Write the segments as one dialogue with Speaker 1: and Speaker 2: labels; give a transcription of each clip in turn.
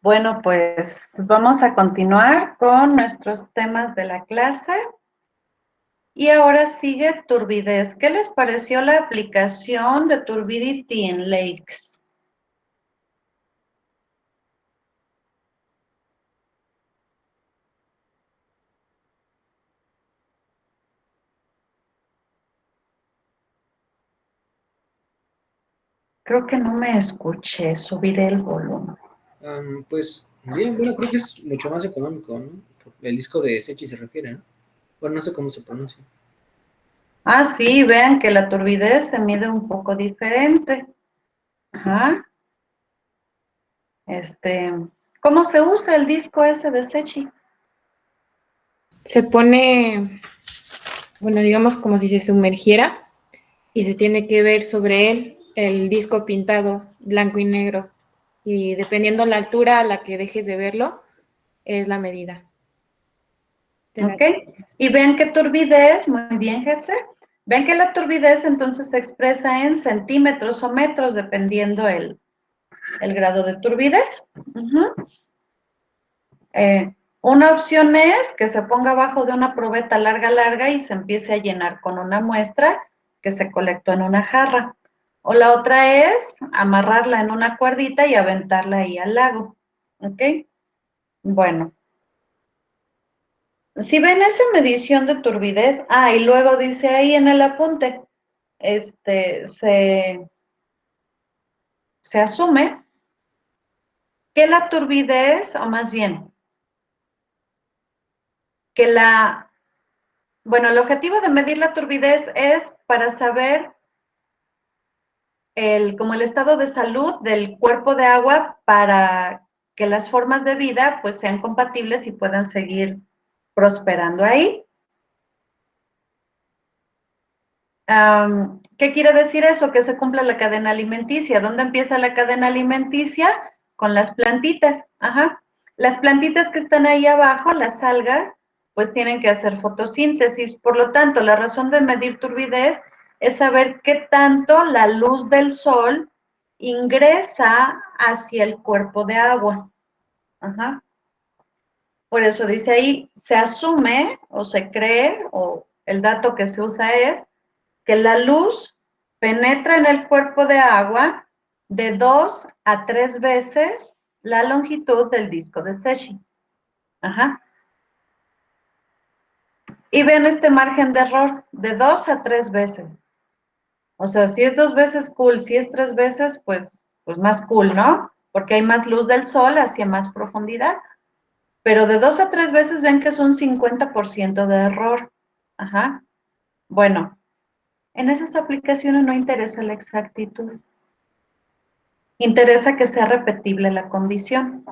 Speaker 1: Bueno, pues vamos a continuar con nuestros temas de la clase. Y ahora sigue turbidez. ¿Qué les pareció la aplicación de Turbidity en Lakes? Creo que no me escuché, subiré el volumen.
Speaker 2: Pues bien, bueno, creo que es mucho más económico, ¿no? El disco de Sechi se refiere, ¿no? Bueno, no sé cómo se pronuncia.
Speaker 1: Ah, sí, vean que la turbidez se mide un poco diferente. Ajá. ¿Cómo se usa el disco ese de Sechi?
Speaker 3: Se pone, bueno, digamos como si se sumergiera y se tiene que ver sobre él el disco pintado blanco y negro. Y dependiendo la altura a la que dejes de verlo, es la medida.
Speaker 1: ¿Ok? Y ven que turbidez, muy bien, Hetze. Ven que la turbidez entonces se expresa en centímetros o metros, dependiendo el grado de turbidez. Una opción es que se ponga abajo de una probeta larga y se empiece a llenar con una muestra que se colectó en una jarra. O la otra es amarrarla en una cuerdita y aventarla ahí al lago. ¿Ok? Bueno. Si ven esa medición de turbidez, y luego dice ahí en el apunte, se asume que la turbidez, o más bien, que bueno, el objetivo de medir la turbidez es para saber como el estado de salud del cuerpo de agua para que las formas de vida pues sean compatibles y puedan seguir prosperando ahí. ¿Qué quiere decir eso? Que se cumpla la cadena alimenticia. ¿Dónde empieza la cadena alimenticia? Con las plantitas. Ajá. Las plantitas que están ahí abajo, las algas, pues tienen que hacer fotosíntesis. Por lo tanto, la razón de medir turbidez es saber qué tanto la luz del sol ingresa hacia el cuerpo de agua. Ajá. Por eso dice ahí, se asume o se cree, o el dato que se usa es que la luz penetra en el cuerpo de agua de 2 a 3 veces la longitud del disco de Secchi. Ajá. Y ven este margen de error, de 2 a 3 veces. O sea, si es 2 veces cool, si es 3 veces, pues más cool, ¿no? Porque hay más luz del sol hacia más profundidad. Pero de 2 a 3 veces ven que es un 50% de error. Ajá. Bueno, en esas aplicaciones no interesa la exactitud. Interesa que sea repetible la condición.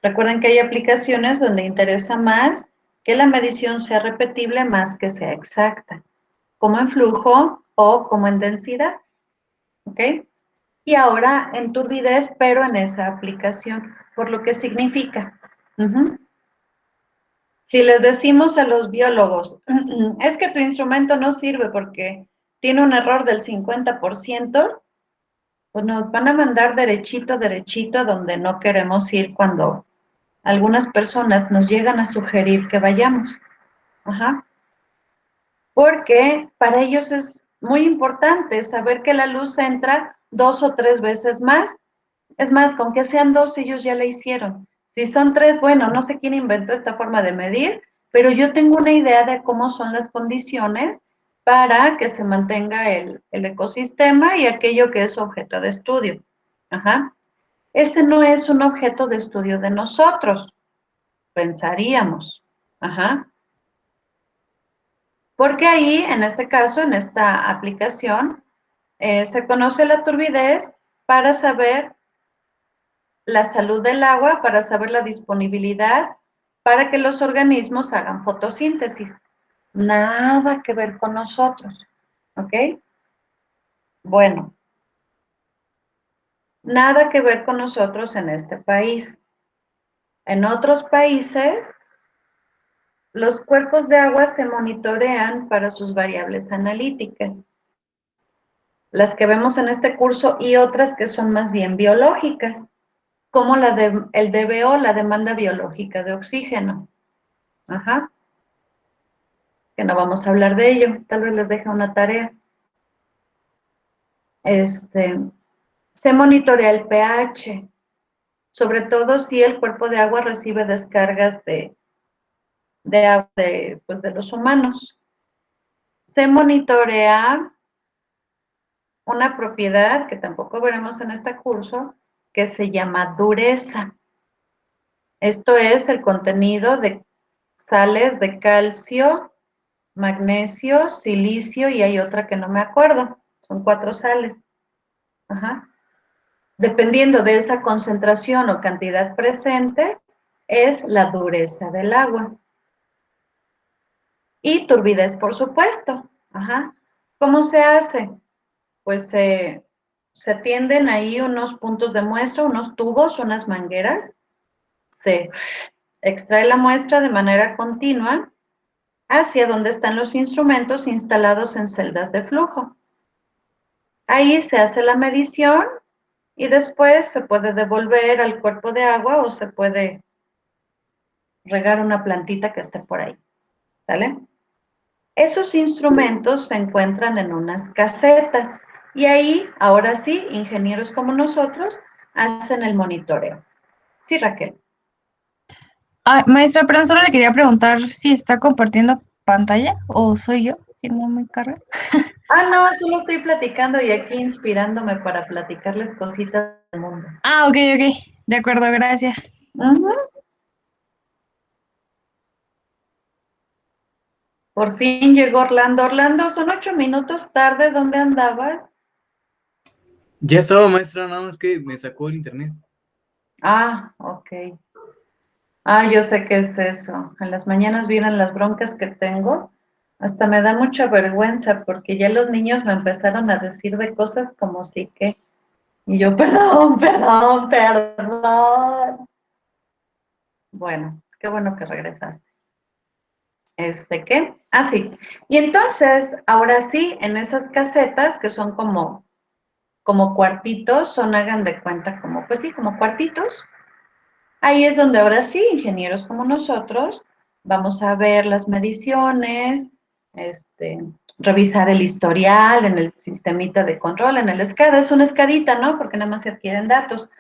Speaker 1: Recuerden que hay aplicaciones donde interesa más que la medición sea repetible más que sea exacta, como en flujo o como en densidad. ¿Ok? Y ahora en turbidez, pero en esa aplicación, por lo que significa. Si les decimos a los biólogos, es que tu instrumento no sirve porque tiene un error del 50%, pues nos van a mandar derechito a donde no queremos ir cuando algunas personas nos llegan a sugerir que vayamos. Ajá. Porque para ellos es muy importante saber que la luz entra 2 o 3 veces más. Es más, con que sean 2, ellos ya la hicieron. Si son 3, bueno, no sé quién inventó esta forma de medir, pero yo tengo una idea de cómo son las condiciones para que se mantenga el ecosistema y aquello que es objeto de estudio. Ajá. Ese no es un objeto de estudio de nosotros, pensaríamos. Ajá. Porque ahí, en este caso, en esta aplicación, se conoce la turbidez para saber la salud del agua, para saber la disponibilidad, para que los organismos hagan fotosíntesis. Nada que ver con nosotros. ¿Ok? Bueno, nada que ver con nosotros en este país. En otros países, los cuerpos de agua se monitorean para sus variables analíticas, las que vemos en este curso y otras que son más bien biológicas. como el DBO, la demanda biológica de oxígeno. Ajá. Que no vamos a hablar de ello, tal vez les deje una tarea. Se monitorea el pH, sobre todo si el cuerpo de agua recibe descargas de agua pues de los humanos. Se monitorea una propiedad que tampoco veremos en este curso, que se llama dureza. Esto es el contenido de sales de calcio, magnesio, silicio y hay otra que no me acuerdo. Son 4 sales. Ajá. Dependiendo de esa concentración o cantidad presente, es la dureza del agua. Y turbidez, por supuesto. Ajá. ¿Cómo se hace? Pues se tienden ahí unos puntos de muestra, unos tubos, unas mangueras. Se extrae la muestra de manera continua hacia donde están los instrumentos instalados en celdas de flujo. Ahí se hace la medición y después se puede devolver al cuerpo de agua o se puede regar una plantita que esté por ahí. ¿Sale? Esos instrumentos se encuentran en unas casetas y ahí, ahora sí, ingenieros como nosotros hacen el monitoreo. Sí, Raquel.
Speaker 4: Ah, maestra, pero solo le quería preguntar si está compartiendo pantalla o soy yo, que no me carga.
Speaker 1: No, solo estoy platicando y aquí inspirándome para platicarles cositas del mundo.
Speaker 4: Ah, ok, de acuerdo, gracias.
Speaker 1: Por fin llegó Orlando. Orlando, son 8 minutos tarde. ¿Dónde andabas?
Speaker 2: Ya estaba, maestra, nada más que me sacó el internet.
Speaker 1: Ok. Yo sé qué es eso. En las mañanas vienen las broncas que tengo. Hasta me da mucha vergüenza porque ya los niños me empezaron a decir de cosas como sí que. Y yo, perdón, perdón, perdón. Bueno, qué bueno que regresaste. ¿Qué? Sí. Y entonces, ahora sí, en esas casetas que son como cuartitos, hagan de cuenta, pues sí, como cuartitos. Ahí es donde ahora sí, ingenieros como nosotros, vamos a ver las mediciones, revisar el historial en el sistemita de control, en el SCADA. Es una escadita, ¿no? Porque nada más se adquieren datos.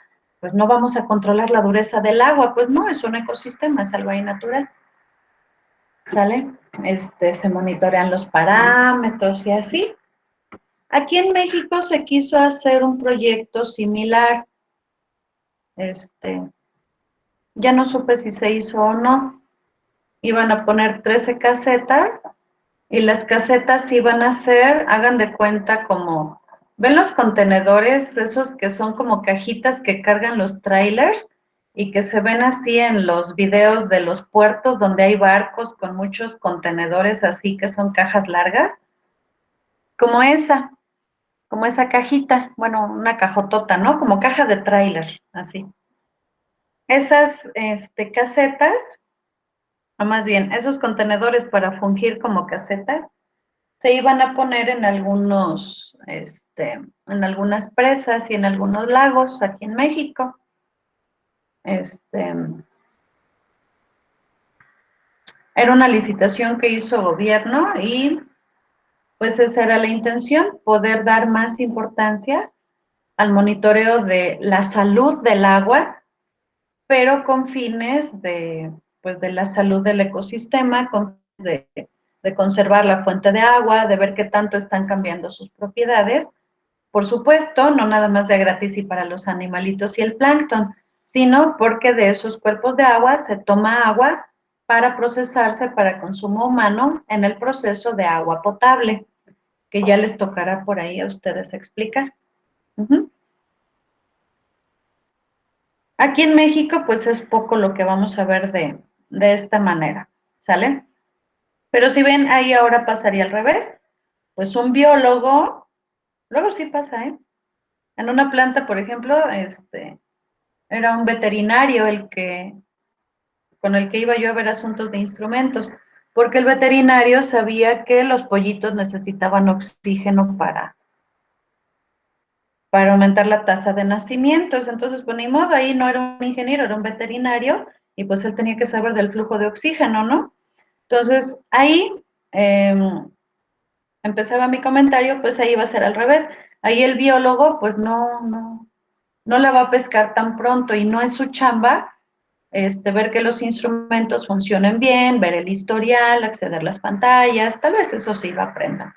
Speaker 1: Pues no vamos a controlar la dureza del agua, pues no, es un ecosistema, es algo ahí natural. ¿Sale? Se monitorean los parámetros y así. Aquí en México se quiso hacer un proyecto similar. Ya no supe si se hizo o no. Iban a poner 13 casetas y las casetas iban a ser, hagan de cuenta como, ¿ven los contenedores, esos que son como cajitas que cargan los trailers y que se ven así en los videos de los puertos donde hay barcos con muchos contenedores así que son cajas largas? Como esa cajita, bueno, una cajotota, ¿no? Como caja de tráiler, así. Esas casetas, o más bien, esos contenedores para fungir como casetas, se iban a poner en en algunas presas y en algunos lagos aquí en México. Era una licitación que hizo gobierno y pues esa era la intención, poder dar más importancia al monitoreo de la salud del agua, pero con fines pues de la salud del ecosistema, de conservar la fuente de agua, de ver qué tanto están cambiando sus propiedades. Por supuesto, no nada más de gratis y para los animalitos y el plancton, sino porque de esos cuerpos de agua se toma agua para procesarse para consumo humano en el proceso de agua potable, que ya les tocará por ahí a ustedes explicar. Aquí en México, pues es poco lo que vamos a ver de esta manera, ¿sale? Pero si ven, ahí ahora pasaría al revés. Pues un biólogo, luego sí pasa, ¿eh? En una planta, por ejemplo, era un veterinario con el que iba yo a ver asuntos de instrumentos, porque el veterinario sabía que los pollitos necesitaban oxígeno para aumentar la tasa de nacimientos. Entonces, pues ni modo, ahí no era un ingeniero, era un veterinario, y pues él tenía que saber del flujo de oxígeno, ¿no? Entonces, ahí empezaba mi comentario, pues ahí va a ser al revés. Ahí el biólogo, pues no la va a pescar tan pronto y no es su chamba ver que los instrumentos funcionen bien, ver el historial, acceder a las pantallas, tal vez eso sí lo aprendan,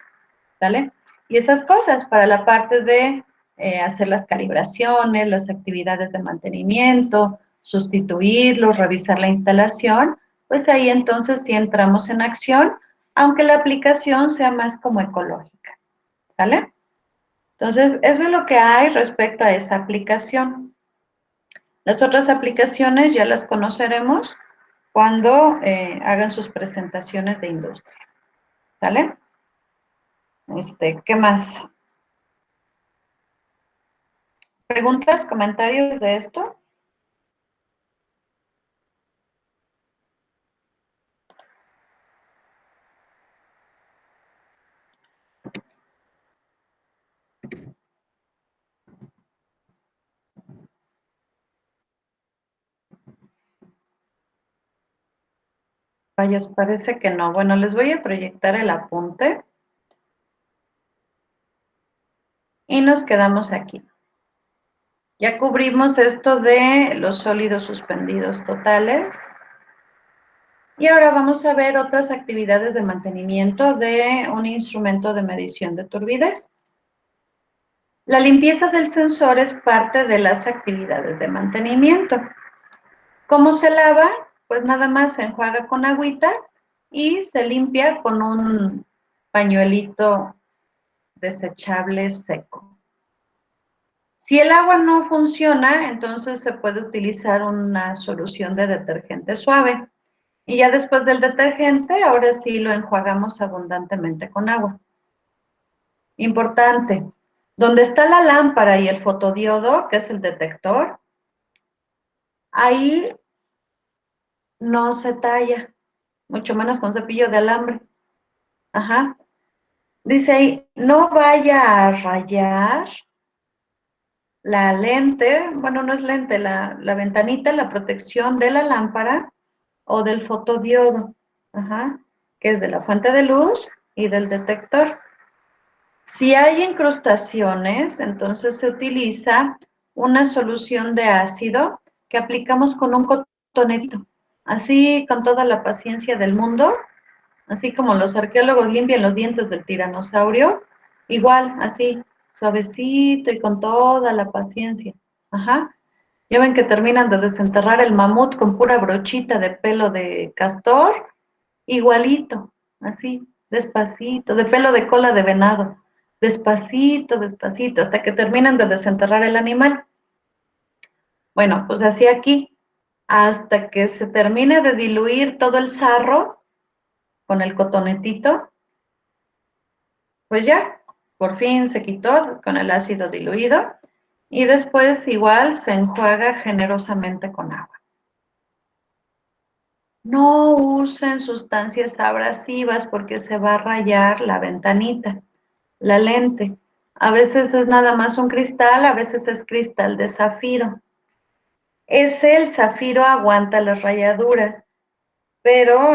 Speaker 1: ¿vale? Y esas cosas para la parte de hacer las calibraciones, las actividades de mantenimiento, sustituirlos, revisar la instalación, pues ahí entonces sí entramos en acción, aunque la aplicación sea más como ecológica, ¿vale? Entonces, eso es lo que hay respecto a esa aplicación. Las otras aplicaciones ya las conoceremos cuando hagan sus presentaciones de industria, ¿vale? ¿Qué más? ¿Preguntas, comentarios de esto? Rayos, parece que no. Bueno, les voy a proyectar el apunte y nos quedamos aquí. Ya cubrimos esto de los sólidos suspendidos totales. Y ahora vamos a ver otras actividades de mantenimiento de un instrumento de medición de turbidez. La limpieza del sensor es parte de las actividades de mantenimiento. ¿Cómo se lava? Pues nada más se enjuaga con agüita y se limpia con un pañuelito desechable seco. Si el agua no funciona, entonces se puede utilizar una solución de detergente suave. Y ya después del detergente, ahora sí lo enjuagamos abundantemente con agua. Importante, donde está la lámpara y el fotodiodo, que es el detector, ahí no se talla, mucho menos con cepillo de alambre. Ajá. Dice ahí, no vaya a rayar la lente, bueno, no es lente, la ventanita, la protección de la lámpara o del fotodiodo, ajá, que es de la fuente de luz y del detector. Si hay incrustaciones, entonces se utiliza una solución de ácido que aplicamos con un cotonetito, así con toda la paciencia del mundo, así como los arqueólogos limpian los dientes del tiranosaurio, igual, así, suavecito y con toda la paciencia. Ajá. Ya ven que terminan de desenterrar el mamut con pura brochita de pelo de castor, igualito, así, despacito, de pelo de cola de venado, despacito, despacito, hasta que terminan de desenterrar el animal. Bueno, pues así aquí, hasta que se termine de diluir todo el sarro con el cotonetito, pues ya, por fin se quitó con el ácido diluido y después igual se enjuaga generosamente con agua. No usen sustancias abrasivas porque se va a rayar la ventanita, la lente. A veces es nada más un cristal, a veces es cristal de zafiro. El zafiro aguanta las rayaduras, pero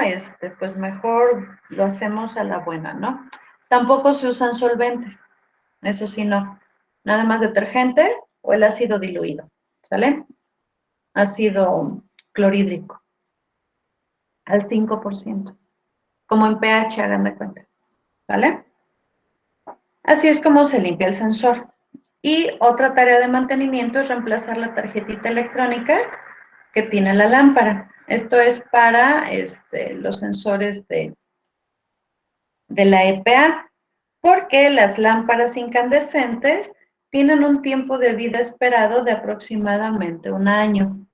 Speaker 1: pues mejor lo hacemos a la buena, ¿no? Tampoco se usan solventes, eso sí no. Nada más detergente o el ácido diluido, ¿sale? Ácido clorhídrico al 5%, como en pH, hagan de cuenta, ¿vale? Así es como se limpia el sensor. Y otra tarea de mantenimiento es reemplazar la tarjetita electrónica que tiene la lámpara. Esto es para los sensores de la EPA, porque las lámparas incandescentes tienen un tiempo de vida esperado de aproximadamente 1 año.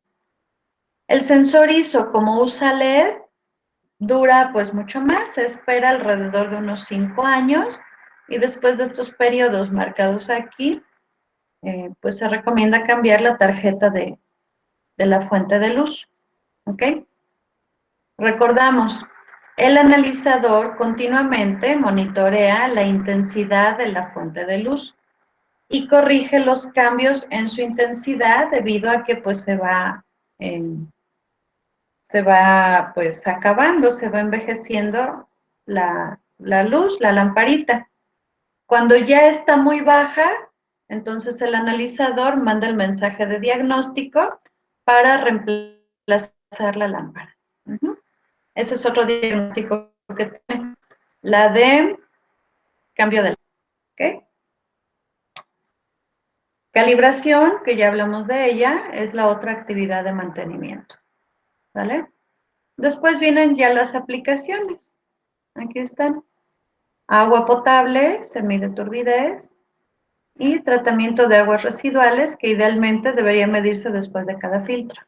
Speaker 1: El sensor ISO, como usa LED, dura pues mucho más, se espera alrededor de unos 5 años y después de estos periodos marcados aquí, pues se recomienda cambiar la tarjeta de la fuente de luz, ¿ok? Recordamos, el analizador continuamente monitorea la intensidad de la fuente de luz y corrige los cambios en su intensidad debido a que pues se va pues acabando, se va envejeciendo la luz, la lamparita. Cuando ya está muy baja, entonces el analizador manda el mensaje de diagnóstico para reemplazar la lámpara. Ese es otro diagnóstico que tiene. La de cambio de lámpara. ¿Ok? Calibración, que ya hablamos de ella, es la otra actividad de mantenimiento. ¿Vale? Después vienen ya las aplicaciones. Aquí están. Agua potable, se mide turbidez, y tratamiento de aguas residuales, que idealmente debería medirse después de cada filtro.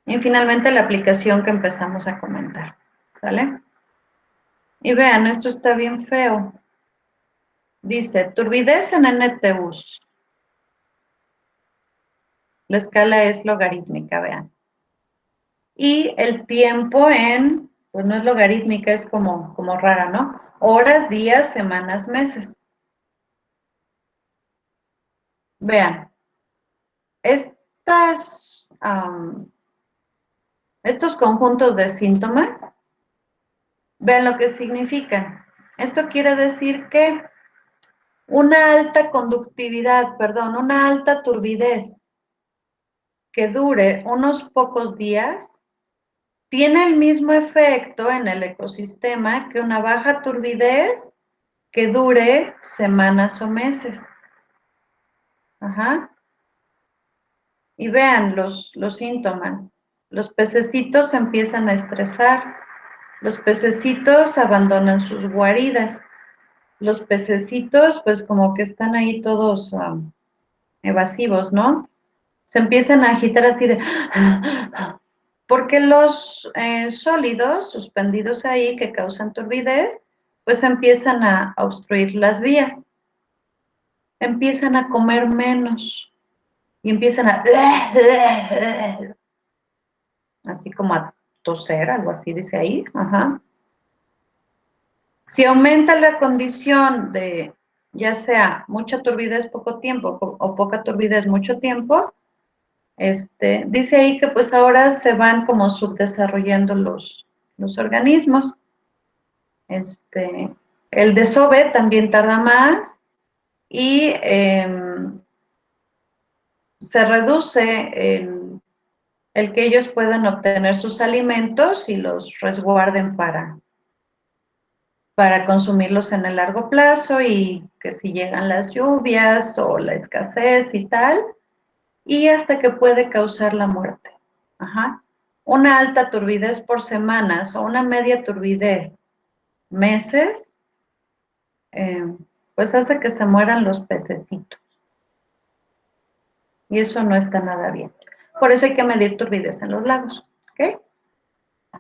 Speaker 1: Y finalmente la aplicación que empezamos a comentar. ¿Sale? Y vean, esto está bien feo. Dice, turbidez en NTUs. La escala es logarítmica, vean. Y el tiempo pues no es logarítmica, es como rara, ¿no? Horas, días, semanas, meses. Vean, estos conjuntos de síntomas, vean lo que significan. Esto quiere decir que una alta conductividad, perdón, una alta turbidez que dure unos pocos días, tiene el mismo efecto en el ecosistema que una baja turbidez que dure semanas o meses. Ajá. Y vean los síntomas. Los pececitos se empiezan a estresar. Los pececitos abandonan sus guaridas. Los pececitos, pues como que están ahí todos evasivos, ¿no? Se empiezan a agitar así de... Porque los sólidos suspendidos ahí que causan turbidez, pues empiezan a obstruir las vías. Empiezan a comer menos y empiezan a... así como a toser, algo así dice ahí. Ajá. Si aumenta la condición de ya sea mucha turbidez poco tiempo o poca turbidez mucho tiempo, dice ahí que pues ahora se van como subdesarrollando los organismos. El desove también tarda más y se reduce el que ellos puedan obtener sus alimentos y los resguarden para consumirlos en el largo plazo, y que si llegan las lluvias o la escasez y tal, y hasta que puede causar la muerte. Ajá. Una alta turbidez por semanas o una media turbidez meses, pues hace que se mueran los pececitos. Y eso no está nada bien. Por eso hay que medir turbidez en los lagos. ¿Ok?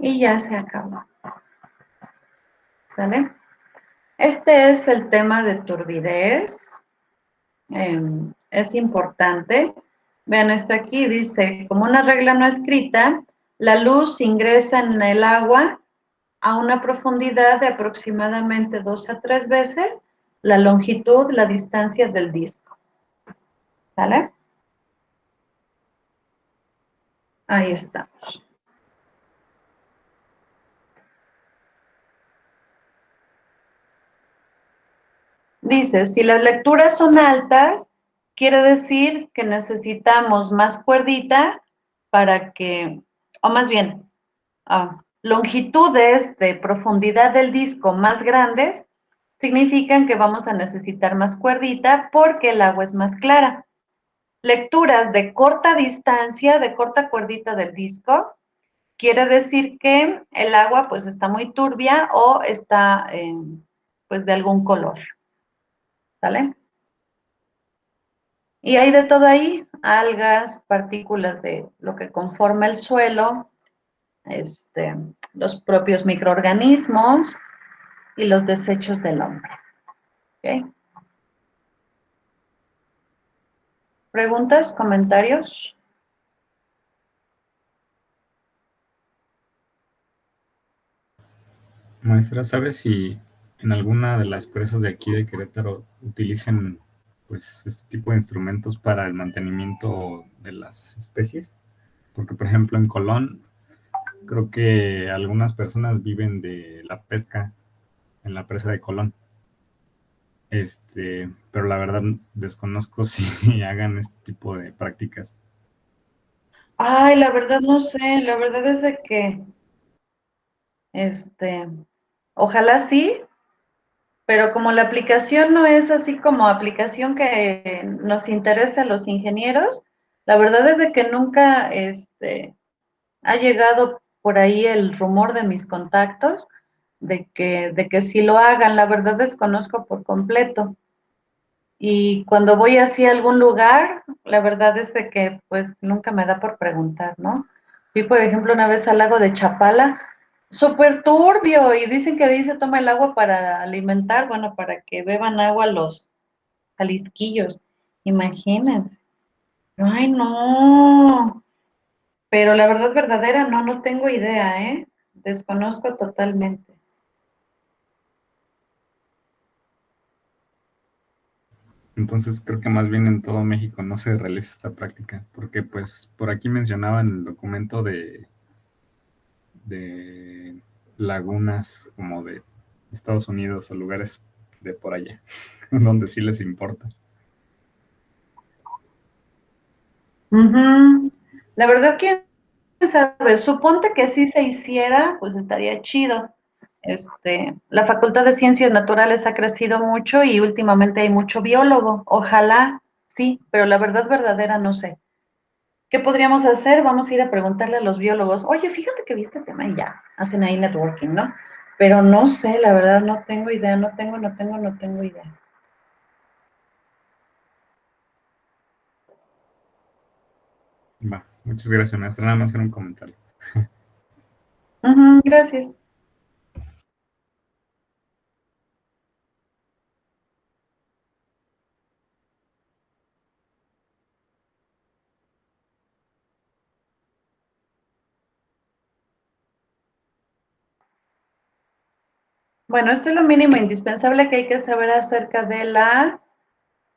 Speaker 1: Y ya se acabó. ¿Sale? Este es el tema de turbidez. Es importante. Vean esto aquí, dice, como una regla no escrita, la luz ingresa en el agua a una profundidad de aproximadamente 2 a 3 veces la longitud, la distancia del disco. ¿Sale? Ahí estamos. Dice, si las lecturas son altas, quiere decir que necesitamos más cuerdita para que, o más bien, longitudes de profundidad del disco más grandes, significan que vamos a necesitar más cuerdita porque el agua es más clara. Lecturas de corta distancia, de corta cuerdita del disco, quiere decir que el agua pues está muy turbia o está pues de algún color. ¿Sale? Y hay de todo ahí, algas, partículas de lo que conforma el suelo, los propios microorganismos y los desechos del hombre. ¿Ok? ¿Preguntas, comentarios?
Speaker 5: Maestra, ¿sabe si en alguna de las presas de aquí de Querétaro utilicen pues este tipo de instrumentos para el mantenimiento de las especies. Porque, por ejemplo, en Colón, creo que algunas personas viven de la pesca en la presa de Colón. Pero la verdad desconozco si hagan este tipo de prácticas.
Speaker 1: Ay, la verdad no sé, la verdad es de que, este, ojalá sí, pero como la aplicación no es así como aplicación que nos interesa a los ingenieros, la verdad es de que nunca, ha llegado por ahí el rumor de mis contactos de que sí lo hagan, la verdad desconozco por completo. Y cuando voy así a algún lugar, la verdad es de que pues nunca me da por preguntar, ¿no? Fui, por ejemplo, una vez al lago de Chapala, súper turbio, y dicen que ahí se toma el agua para alimentar, bueno, para que beban agua los jalisquillos. Imagínense. Ay, no. Pero la verdad verdadera, no, no tengo idea, ¿eh? Desconozco totalmente.
Speaker 5: Entonces creo que más bien en todo México no se realiza esta práctica, porque pues por aquí mencionaban el documento de lagunas como de Estados Unidos o lugares de por allá, donde sí les importa.
Speaker 1: Ujú. La verdad, quién sabe, suponte que sí se hiciera, pues estaría chido. La Facultad de Ciencias Naturales ha crecido mucho y últimamente hay mucho biólogo. Ojalá, sí, pero la verdad verdadera no sé. ¿Qué podríamos hacer? Vamos a ir a preguntarle a los biólogos, oye, fíjate que vi este tema y ya, hacen ahí networking, ¿no? Pero no sé, la verdad no tengo idea, no tengo idea.
Speaker 5: Va, muchas gracias, maestra. Nada más era un comentario.
Speaker 1: Ujú, gracias. Bueno, esto es lo mínimo indispensable que hay que saber acerca de la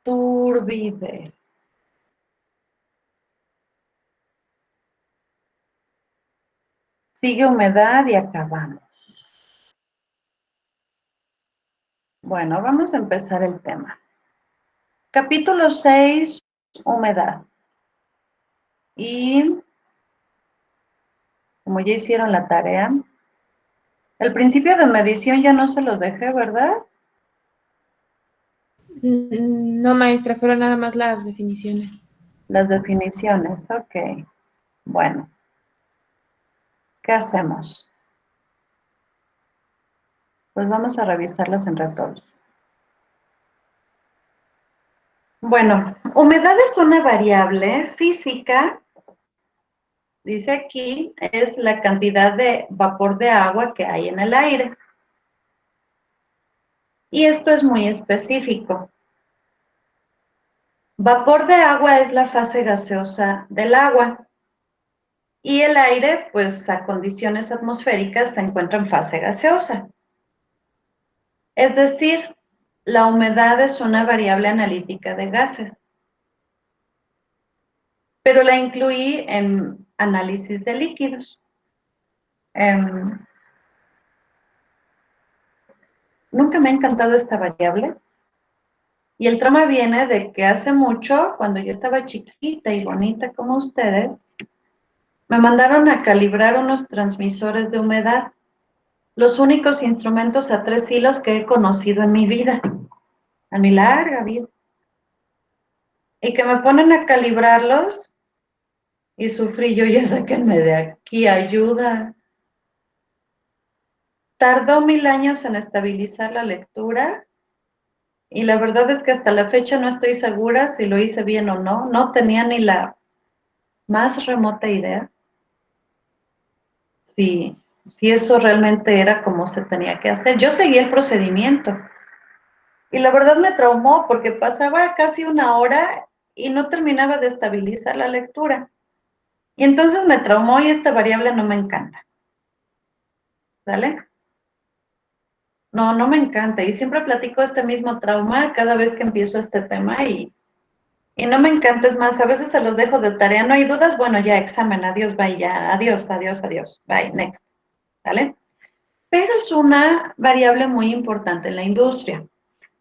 Speaker 1: turbidez. Sigue humedad y acabamos. Bueno, vamos a empezar el tema. Capítulo 6, humedad. Y como ya hicieron la tarea, el principio de medición ya no se los dejé, ¿verdad?
Speaker 3: No, maestra, fueron nada más las definiciones.
Speaker 1: Las definiciones, ok. Bueno, ¿qué hacemos? Pues vamos a revisarlas entre todos. Bueno, humedad es una variable física, dice aquí, es la cantidad de vapor de agua que hay en el aire. Y esto es muy específico. Vapor de agua es la fase gaseosa del agua. Y el aire, pues a condiciones atmosféricas, se encuentra en fase gaseosa. Es decir, la humedad es una variable analítica de gases. Pero la incluí en análisis de líquidos. Nunca me ha encantado esta variable. Y el trauma viene de que hace mucho, cuando yo estaba chiquita y bonita como ustedes, me mandaron a calibrar unos transmisores de humedad, los únicos instrumentos a 3 hilos que he conocido en mi vida, en mi larga vida. Y que me ponen a calibrarlos y sufrí yo, ya sáquenme de aquí, ayuda. Tardó 1000 años en estabilizar la lectura y la verdad es que hasta la fecha no estoy segura si lo hice bien o no, no tenía ni la más remota idea si eso realmente era como se tenía que hacer. Yo seguí el procedimiento y la verdad me traumó porque pasaba casi una hora y no terminaba de estabilizar la lectura. Y entonces me traumó y esta variable no me encanta. ¿Sale? No, no me encanta. Y siempre platico este mismo trauma cada vez que empiezo este tema y no me encanta. Es más, a veces se los dejo de tarea. No hay dudas, bueno, ya, examen, adiós, bye, ya, adiós, adiós, adiós, bye, next, ¿vale? Pero es una variable muy importante en la industria.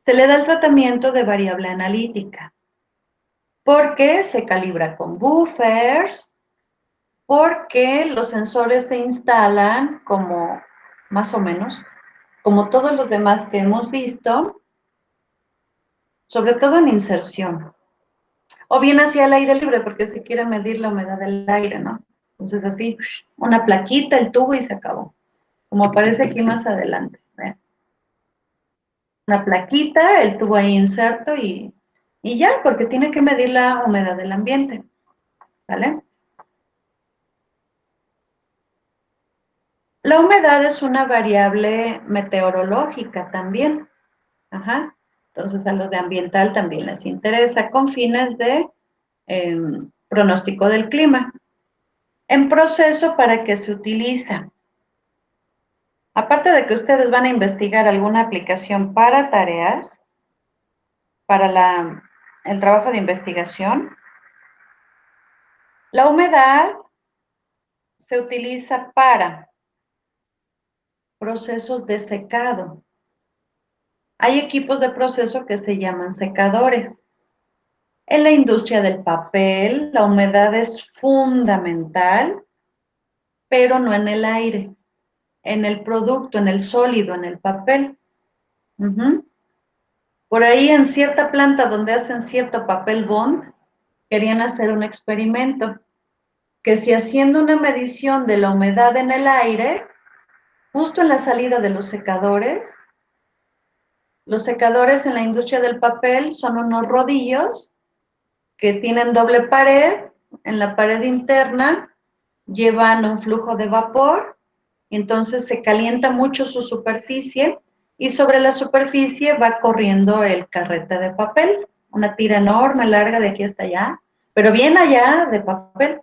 Speaker 1: Se le da el tratamiento de variable analítica, porque se calibra con buffers, porque los sensores se instalan como, más o menos, como todos los demás que hemos visto, sobre todo en inserción, o bien hacia el aire libre, porque se quiere medir la humedad del aire, ¿no? Entonces así, una plaquita, el tubo y se acabó, como aparece aquí más adelante, ¿eh? Una plaquita, el tubo ahí inserto y ya, porque tiene que medir la humedad del ambiente, ¿vale? La humedad es una variable meteorológica también. Ajá. Entonces a los de ambiental también les interesa con fines de pronóstico del clima. En proceso, ¿para qué se utiliza? Aparte de que ustedes van a investigar alguna aplicación para tareas, para el trabajo de investigación, la humedad se utiliza para procesos de secado. Hay equipos de proceso que se llaman secadores. En la industria del papel, la humedad es fundamental, pero no en el aire, en el producto, en el sólido, en el papel. Uh-huh. Por ahí en cierta planta donde hacen cierto papel bond, querían hacer un experimento, que si haciendo una medición de la humedad en el aire, justo en la salida de los secadores en la industria del papel son unos rodillos que tienen doble pared, en la pared interna llevan un flujo de vapor, y entonces se calienta mucho su superficie, y sobre la superficie va corriendo el carrete de papel, una tira enorme, larga de aquí hasta allá, pero bien allá de papel.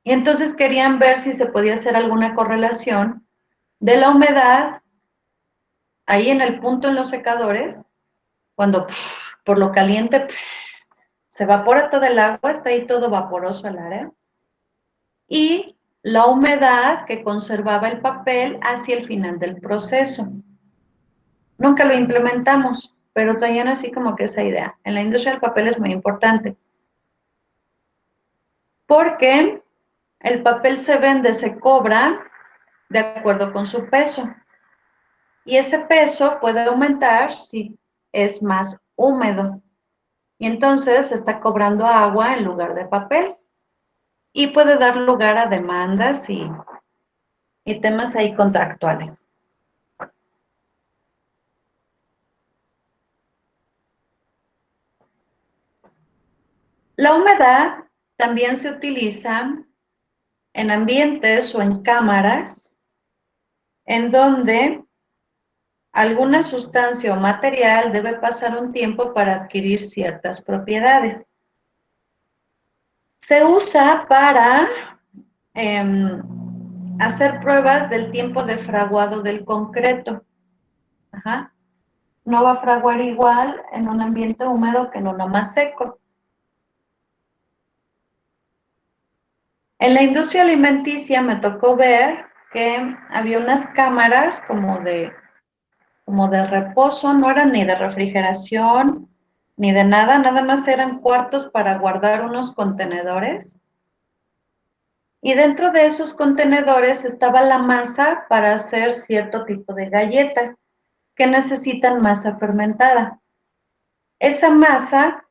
Speaker 1: Y entonces querían ver si se podía hacer alguna correlación de la humedad ahí en el punto en los secadores, cuando por lo caliente se evapora todo el agua, está ahí todo vaporoso el área, y la humedad que conservaba el papel hacia el final del proceso. Nunca lo implementamos, pero traían así como que esa idea. En la industria del papel es muy importante, porque el papel se vende, se cobra de acuerdo con su peso. Y ese peso puede aumentar si es más húmedo. Y entonces se está cobrando agua en lugar de papel. Y puede dar lugar a demandas y temas ahí contractuales. La humedad también se utiliza en ambientes o en cámaras en donde alguna sustancia o material debe pasar un tiempo para adquirir ciertas propiedades. Se usa para hacer pruebas del tiempo de fraguado del concreto. Ajá. No va a fraguar igual en un ambiente húmedo que en uno más seco. En la industria alimenticia me tocó ver que había unas cámaras como de reposo, no eran ni de refrigeración, ni de nada, nada más eran cuartos para guardar unos contenedores. Y dentro de esos contenedores estaba la masa para hacer cierto tipo de galletas que necesitan masa fermentada. Esa masa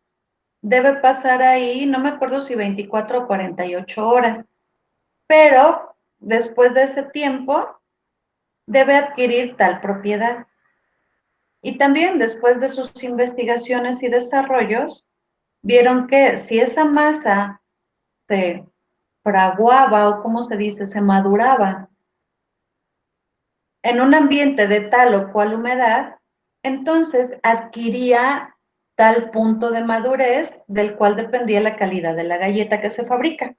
Speaker 1: debe pasar ahí, no me acuerdo si 24 o 48 horas, pero después de ese tiempo debe adquirir tal propiedad. Y también después de sus investigaciones y desarrollos, vieron que si esa masa se fraguaba o como se dice, se maduraba en un ambiente de tal o cual humedad, entonces adquiría tal punto de madurez del cual dependía la calidad de la galleta que se fabrica.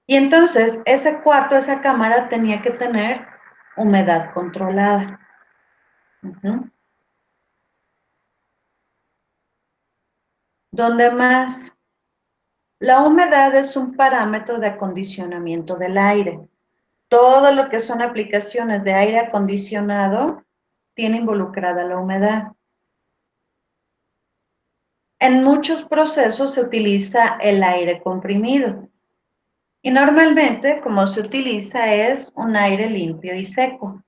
Speaker 1: Y entonces ese cuarto, esa cámara tenía que tener humedad controlada. ¿Dónde más? La humedad es un parámetro de acondicionamiento del aire. Todo lo que son aplicaciones de aire acondicionado tiene involucrada la humedad. En muchos procesos se utiliza el aire comprimido. Y normalmente, como se utiliza, es un aire limpio y seco.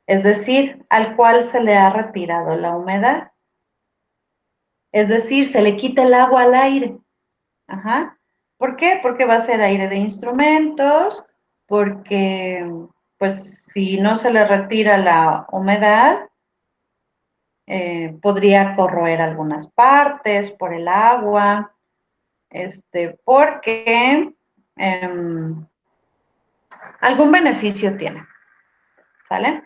Speaker 1: Es decir, al cual se le ha retirado la humedad. Es decir, se le quita el agua al aire. Ajá. ¿Por qué? Porque va a ser aire de instrumentos, porque, pues, si no se le retira la humedad, podría corroer algunas partes por el agua, porque algún beneficio tiene, ¿sale?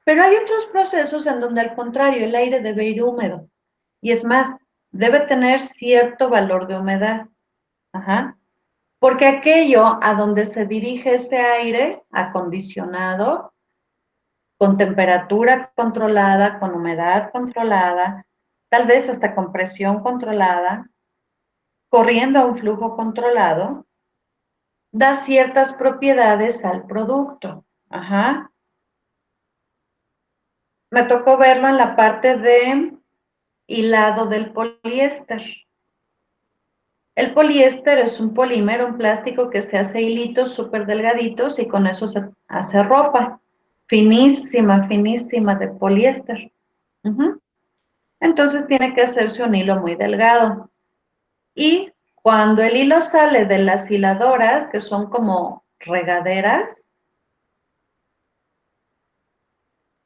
Speaker 1: Pero hay otros procesos en donde al contrario el aire debe ir húmedo. Y es más, debe tener cierto valor de humedad. Ajá. Porque aquello a donde se dirige ese aire acondicionado, con temperatura controlada, con humedad controlada, tal vez hasta con presión controlada, corriendo a un flujo controlado, da ciertas propiedades al producto. Ajá. Me tocó verlo en la parte de hilado del poliéster. El poliéster es un polímero, un plástico que se hace hilitos súper delgaditos y con eso se hace ropa. Finísima, finísima de poliéster. Entonces tiene que hacerse un hilo muy delgado. Y cuando el hilo sale de las hiladoras, que son como regaderas,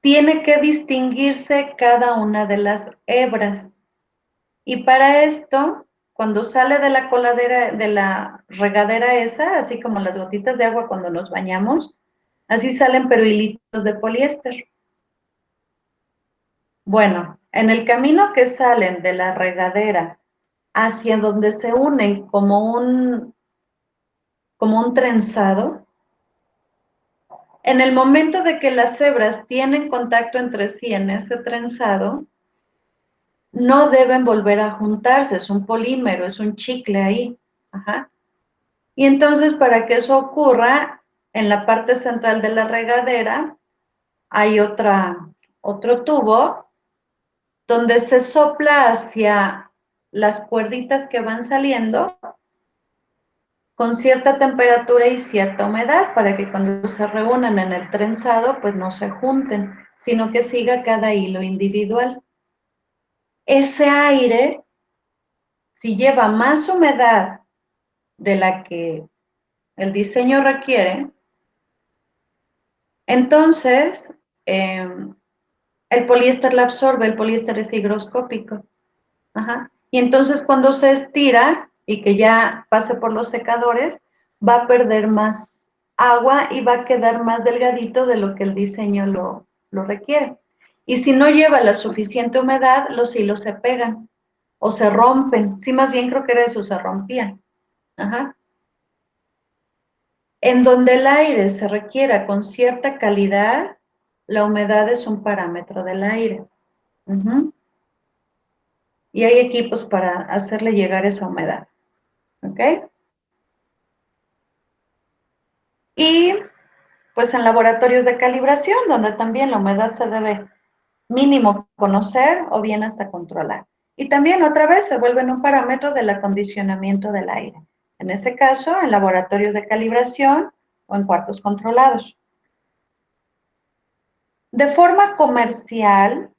Speaker 1: tiene que distinguirse cada una de las hebras. Y para esto, cuando sale de la coladera, de la regadera esa, así como las gotitas de agua cuando nos bañamos, así salen pero hilitos de poliéster. Bueno, en el camino que salen de la regadera hacia donde se unen como un trenzado, en el momento de que las hebras tienen contacto entre sí en ese trenzado, no deben volver a juntarse, es un polímero, es un chicle ahí. Ajá. Y entonces, para que eso ocurra, en la parte central de la regadera hay otro tubo donde se sopla hacia las cuerditas que van saliendo con cierta temperatura y cierta humedad para que cuando se reúnan en el trenzado, pues no se junten, sino que siga cada hilo individual. Ese aire, si lleva más humedad de la que el diseño requiere, entonces el poliéster la absorbe, el poliéster es higroscópico. Ajá. Y entonces cuando se estira y que ya pase por los secadores, va a perder más agua y va a quedar más delgadito de lo que el diseño lo requiere. Y si no lleva la suficiente humedad, los hilos se pegan o se rompen. Sí, más bien creo que era eso, se rompían. Ajá. En donde el aire se requiera con cierta calidad, la humedad es un parámetro del aire. Y hay equipos para hacerle llegar esa humedad. ¿Ok? Y pues en laboratorios de calibración, donde también la humedad se debe mínimo conocer o bien hasta controlar. Y también otra vez se vuelven un parámetro del acondicionamiento del aire. En ese caso, en laboratorios de calibración o en cuartos controlados. De forma comercial,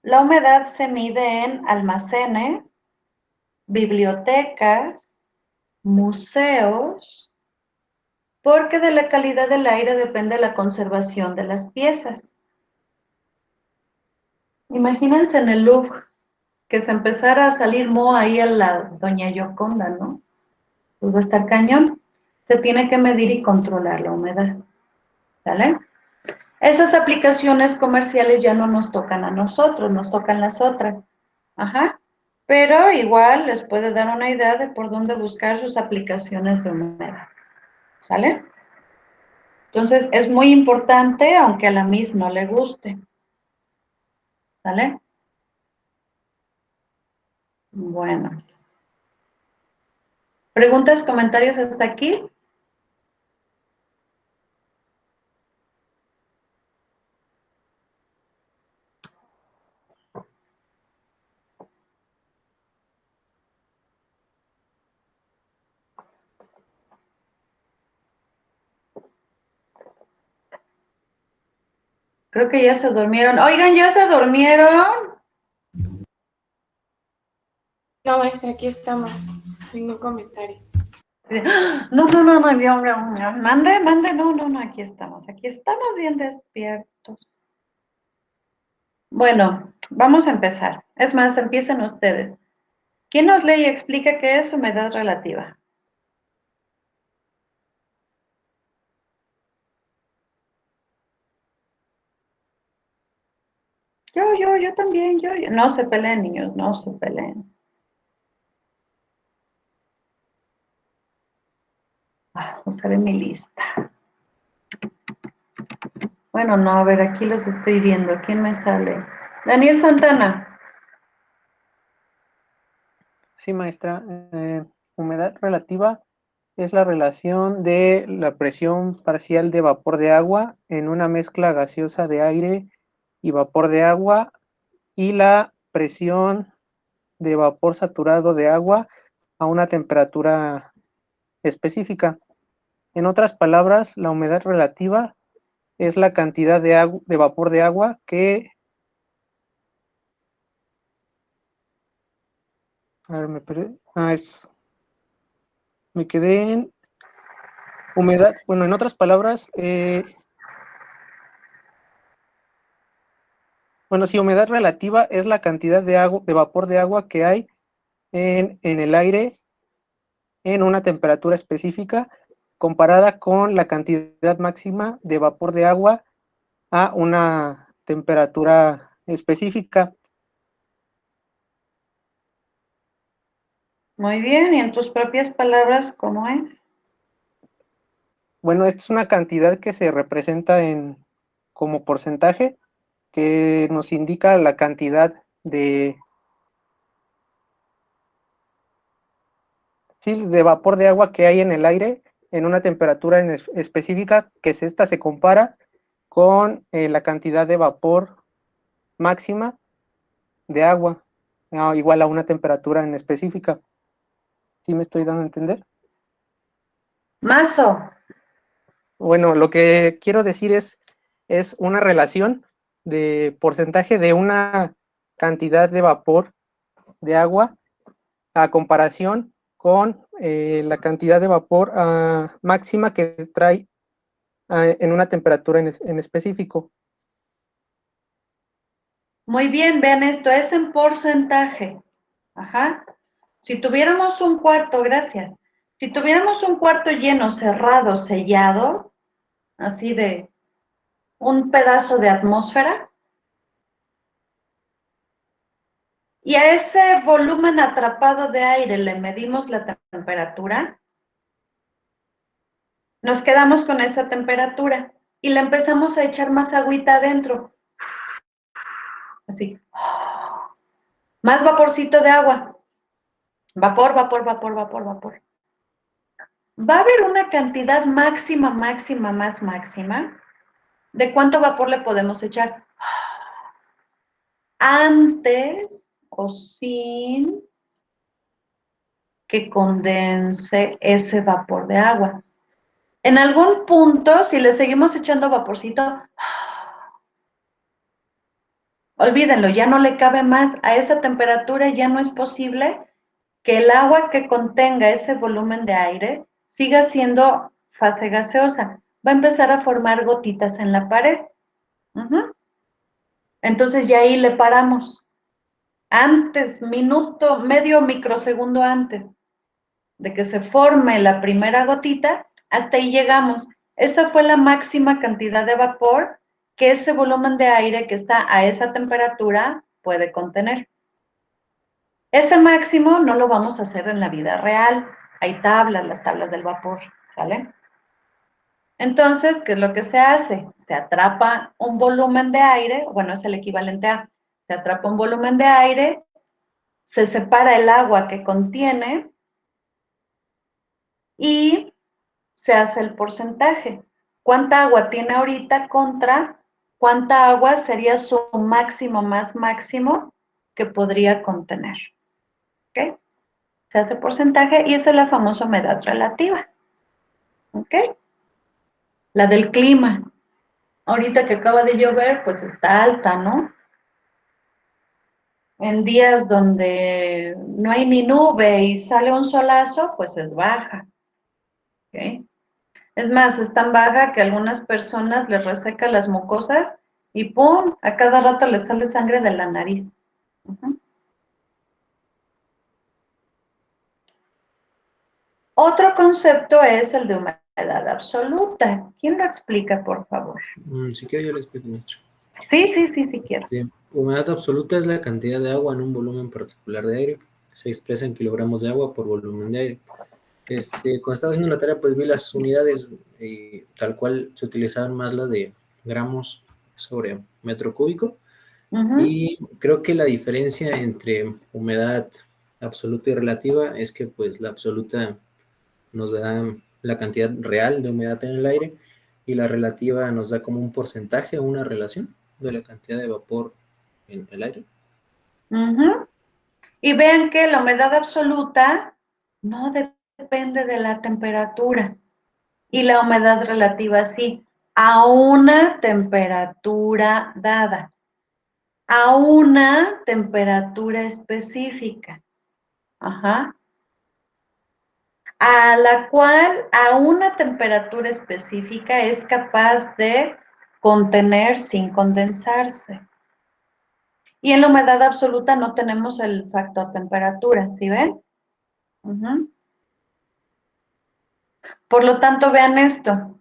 Speaker 1: la humedad se mide en almacenes, bibliotecas, museos, porque de la calidad del aire depende la conservación de las piezas. Imagínense en el Louvre que se empezara a salir moho ahí a la doña Gioconda, ¿no? Pues va a estar cañón. Se tiene que medir y controlar la humedad, ¿vale? Esas aplicaciones comerciales ya no nos tocan a nosotros, nos tocan las otras. Ajá. Pero igual les puede dar una idea de por dónde buscar sus aplicaciones de humedad. ¿Sale? Entonces, es muy importante, aunque a la Miss no le guste. ¿Vale? Bueno. ¿Preguntas, comentarios hasta aquí? Creo que ya se durmieron. Oigan, ¿ya se durmieron?
Speaker 3: No, maestra, aquí estamos. Ningún comentario.
Speaker 1: No, no, no, no, Dios mío, mande, mande, no, no, no, aquí estamos bien despiertos. Bueno, vamos a empezar. Es más, empiecen ustedes. ¿Quién nos lee y explica qué es humedad relativa? Yo también, yo. No se peleen, niños, no se peleen. Usaré mi lista. Bueno, no, a ver, aquí los estoy viendo. ¿Quién me sale? Daniel Santana.
Speaker 6: Sí, maestra. Humedad relativa es la relación de la presión parcial de vapor de agua en una mezcla gaseosa de aire y vapor de agua y la presión de vapor saturado de agua a una temperatura específica. En otras palabras, la humedad relativa es la cantidad de vapor de agua que... A ver, me perdí. Me quedé en humedad. Bueno, en otras palabras, bueno, sí, humedad relativa es la cantidad de vapor de agua que hay en el aire en una temperatura específica comparada con la cantidad máxima de vapor de agua a una temperatura específica.
Speaker 1: Muy bien, y en tus propias palabras, ¿cómo es?
Speaker 6: Bueno, esta es una cantidad que se representa como porcentaje que nos indica la cantidad de vapor de agua que hay en el aire en una temperatura específica, que esta se compara con la cantidad de vapor máxima de agua, igual a una temperatura en específica. ¿Sí me estoy dando a entender?
Speaker 1: Mazo.
Speaker 6: Bueno, lo que quiero decir es una relación de porcentaje de una cantidad de vapor de agua a comparación con la cantidad de vapor máxima que trae en una temperatura en específico.
Speaker 1: Muy bien, vean esto, es en porcentaje. Ajá. Si tuviéramos un cuarto, gracias. Si tuviéramos un cuarto lleno, cerrado, sellado, así de un pedazo de atmósfera, y a ese volumen atrapado de aire le medimos la temperatura, nos quedamos con esa temperatura y le empezamos a echar más agüita adentro. Así. Más vaporcito de agua. Vapor, vapor, vapor, vapor, vapor. Va a haber una cantidad máxima, máxima, más máxima de cuánto vapor le podemos echar. Antes o sin que condense ese vapor de agua. En algún punto, si le seguimos echando vaporcito, olvídenlo, ya no le cabe más. A esa temperatura ya no es posible que el agua que contenga ese volumen de aire siga siendo fase gaseosa. Va a empezar a formar gotitas en la pared. Entonces ya ahí le paramos. Antes, minuto, medio microsegundo antes de que se forme la primera gotita, hasta ahí llegamos. Esa fue la máxima cantidad de vapor que ese volumen de aire que está a esa temperatura puede contener. Ese máximo no lo vamos a hacer en la vida real. Hay tablas, las tablas del vapor, ¿sale? Entonces, ¿qué es lo que se hace? Se atrapa un volumen de aire, bueno, es el equivalente a, se atrapa un volumen de aire, se separa el agua que contiene y se hace el porcentaje. ¿Cuánta agua tiene ahorita contra cuánta agua sería su máximo más máximo que podría contener? ¿Ok? Se hace porcentaje y esa es la famosa humedad relativa. ¿Ok? La del clima. Ahorita que acaba de llover, pues está alta, ¿no? En días donde no hay ni nube y sale un solazo, pues es baja. ¿Ok? Es más, es tan baja que a algunas personas les reseca las mucosas y ¡pum! A cada rato les sale sangre de la nariz. Ujú. Otro concepto es el de humedad absoluta. ¿Quién lo explica, por favor?
Speaker 2: Si quiero yo le explico, maestra.
Speaker 1: Sí quiero.
Speaker 2: Humedad absoluta es la cantidad de agua en un volumen particular de aire. Se expresa en kilogramos de agua por volumen de aire. Cuando estaba haciendo la tarea, pues vi las unidades y tal cual se utilizaban más las de gramos sobre metro cúbico. Y creo que la diferencia entre humedad absoluta y relativa es que pues la absoluta nos da la cantidad real de humedad en el aire y la relativa nos da como un porcentaje o una relación de la cantidad de vapor en el aire.
Speaker 1: Y vean que la humedad absoluta no depende de la temperatura y la humedad relativa sí, a una temperatura dada, a una temperatura específica, ajá, a la cual a una temperatura específica es capaz de contener sin condensarse. Y en la humedad absoluta no tenemos el factor temperatura, ¿sí ven? Por lo tanto, vean esto.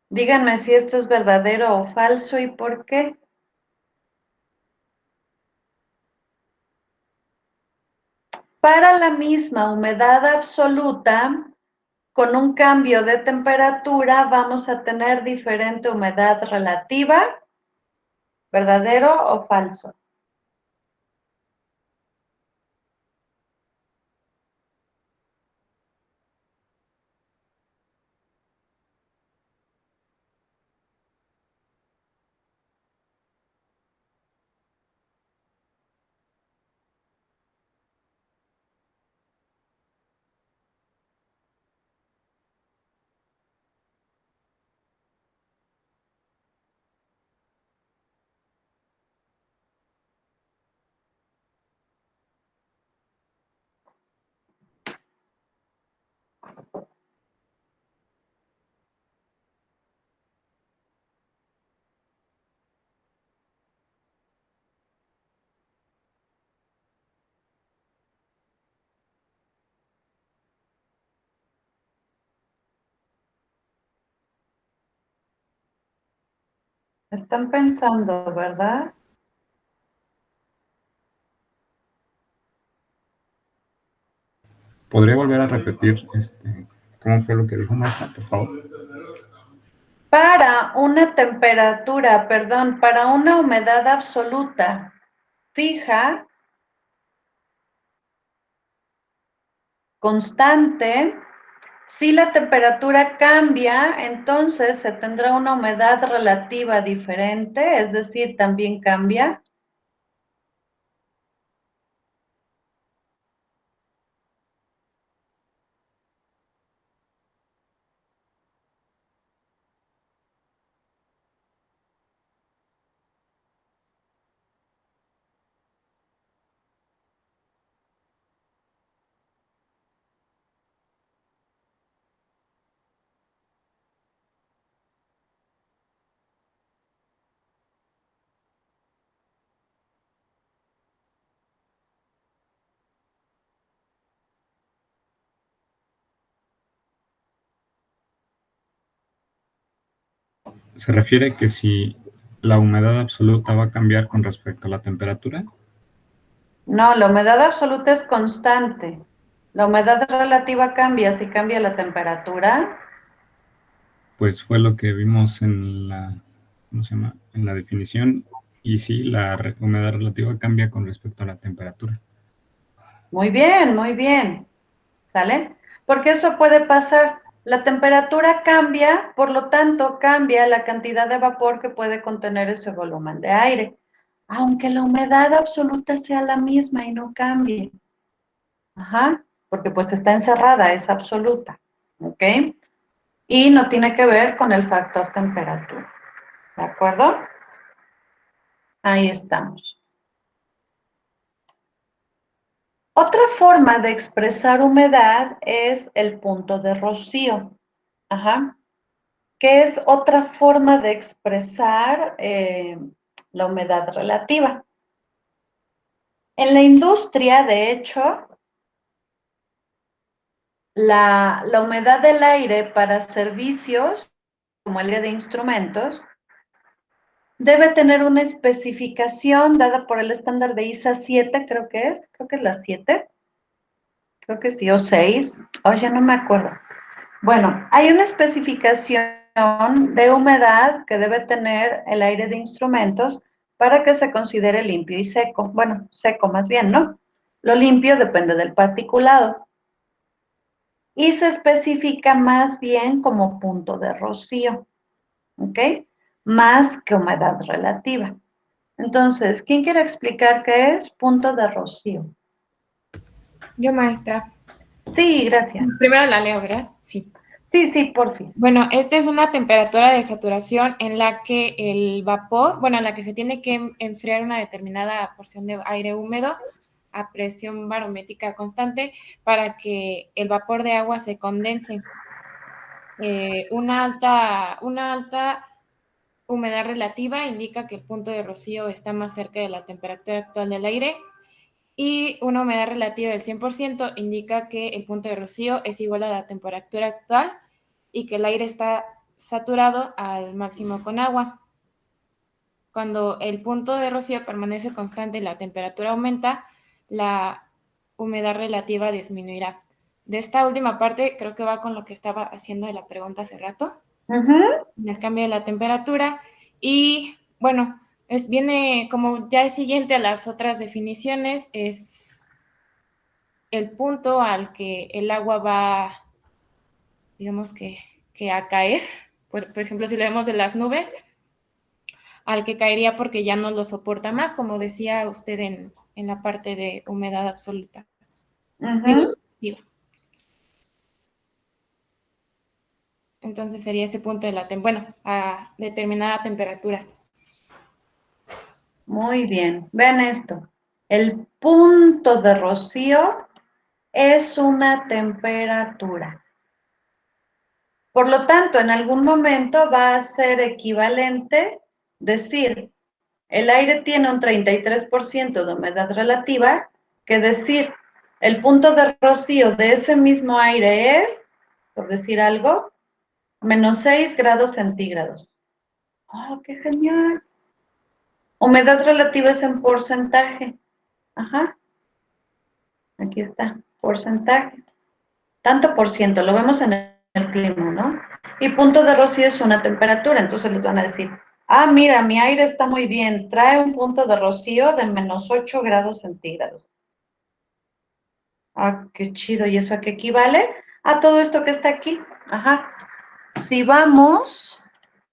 Speaker 1: Díganme si esto es verdadero o falso y por qué. Para la misma humedad absoluta, con un cambio de temperatura vamos a tener diferente humedad relativa, ¿verdadero o falso? Están pensando, ¿verdad?
Speaker 5: ¿Podría volver a repetir cómo fue lo que dijo maestra, por favor?
Speaker 1: Para una temperatura, perdón, para una humedad absoluta fija, constante, si la temperatura cambia, entonces se tendrá una humedad relativa diferente, es decir, también cambia.
Speaker 5: Se refiere que si la humedad absoluta va a cambiar con respecto a la temperatura.
Speaker 1: No, la humedad absoluta es constante. La humedad relativa cambia si cambia la temperatura.
Speaker 5: Pues fue lo que vimos en la, ¿cómo se llama? En la definición. Y sí, la humedad relativa cambia con respecto a la temperatura.
Speaker 1: Muy bien, ¿sale? Porque eso puede pasar. La temperatura cambia, por lo tanto, cambia la cantidad de vapor que puede contener ese volumen de aire, aunque la humedad absoluta sea la misma y no cambie. Ajá, porque pues está encerrada, es absoluta, ¿ok? Y no tiene que ver con el factor temperatura, ¿de acuerdo? Ahí estamos. Otra forma de expresar humedad es el punto de rocío. Ajá. ¿Qué es otra forma de expresar la humedad relativa? En la industria, de hecho, la humedad del aire para servicios, como el aire de instrumentos, debe tener una especificación dada por el estándar de ISA 7, creo que es la 7, creo que sí, o 6, ya no me acuerdo. Bueno, hay una especificación de humedad que debe tener el aire de instrumentos para que se considere limpio y seco. Bueno, seco más bien, ¿no? Lo limpio depende del particulado. Y se especifica más bien como punto de rocío, ¿ok? Más que humedad relativa. Entonces, ¿quién quiere explicar qué es punto de rocío?
Speaker 3: Yo, maestra.
Speaker 1: Sí, gracias.
Speaker 3: Primero la leo, ¿verdad? Sí.
Speaker 1: Sí, por fin.
Speaker 3: Bueno, esta es una temperatura de saturación en la que el vapor, bueno, en la que se tiene que enfriar una determinada porción de aire húmedo a presión barométrica constante para que el vapor de agua se condense. Una alta humedad relativa indica que el punto de rocío está más cerca de la temperatura actual del aire y una humedad relativa del 100% indica que el punto de rocío es igual a la temperatura actual y que el aire está saturado al máximo con agua. Cuando el punto de rocío permanece constante y la temperatura aumenta, la humedad relativa disminuirá. De esta última parte creo que va con lo que estaba haciendo de la pregunta hace rato, en el cambio de la temperatura. Y bueno, viene como ya es siguiente a las otras definiciones, es el punto al que el agua va, digamos que a caer. Por ejemplo, si lo vemos de las nubes, al que caería porque ya no lo soporta más, como decía usted en la parte de humedad absoluta. Digo. Entonces sería ese punto de la a determinada temperatura.
Speaker 1: Muy bien, vean esto. El punto de rocío es una temperatura. Por lo tanto, en algún momento va a ser equivalente decir, el aire tiene un 33% de humedad relativa, que decir, el punto de rocío de ese mismo aire es, por decir algo, menos 6 grados centígrados. ¡Oh, qué genial! Humedad relativa es en porcentaje. Ajá. Aquí está, porcentaje. Tanto por ciento, lo vemos en el clima, ¿no? Y punto de rocío es una temperatura, entonces les van a decir, mira, mi aire está muy bien, trae un punto de rocío de menos 8 grados centígrados. Qué chido, ¿y eso a qué equivale? A todo esto que está aquí. Ajá. Si vamos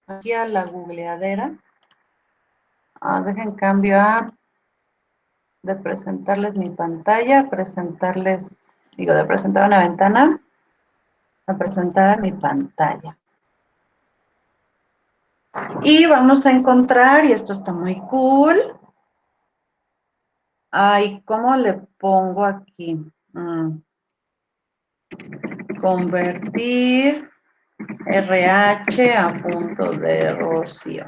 Speaker 1: aquí a la googleadera, dejen cambio de presentarles mi pantalla, de presentar una ventana, a presentar mi pantalla. Y vamos a encontrar, y esto está muy cool. ¿Cómo le pongo aquí? Convertir RH a punto de rocío.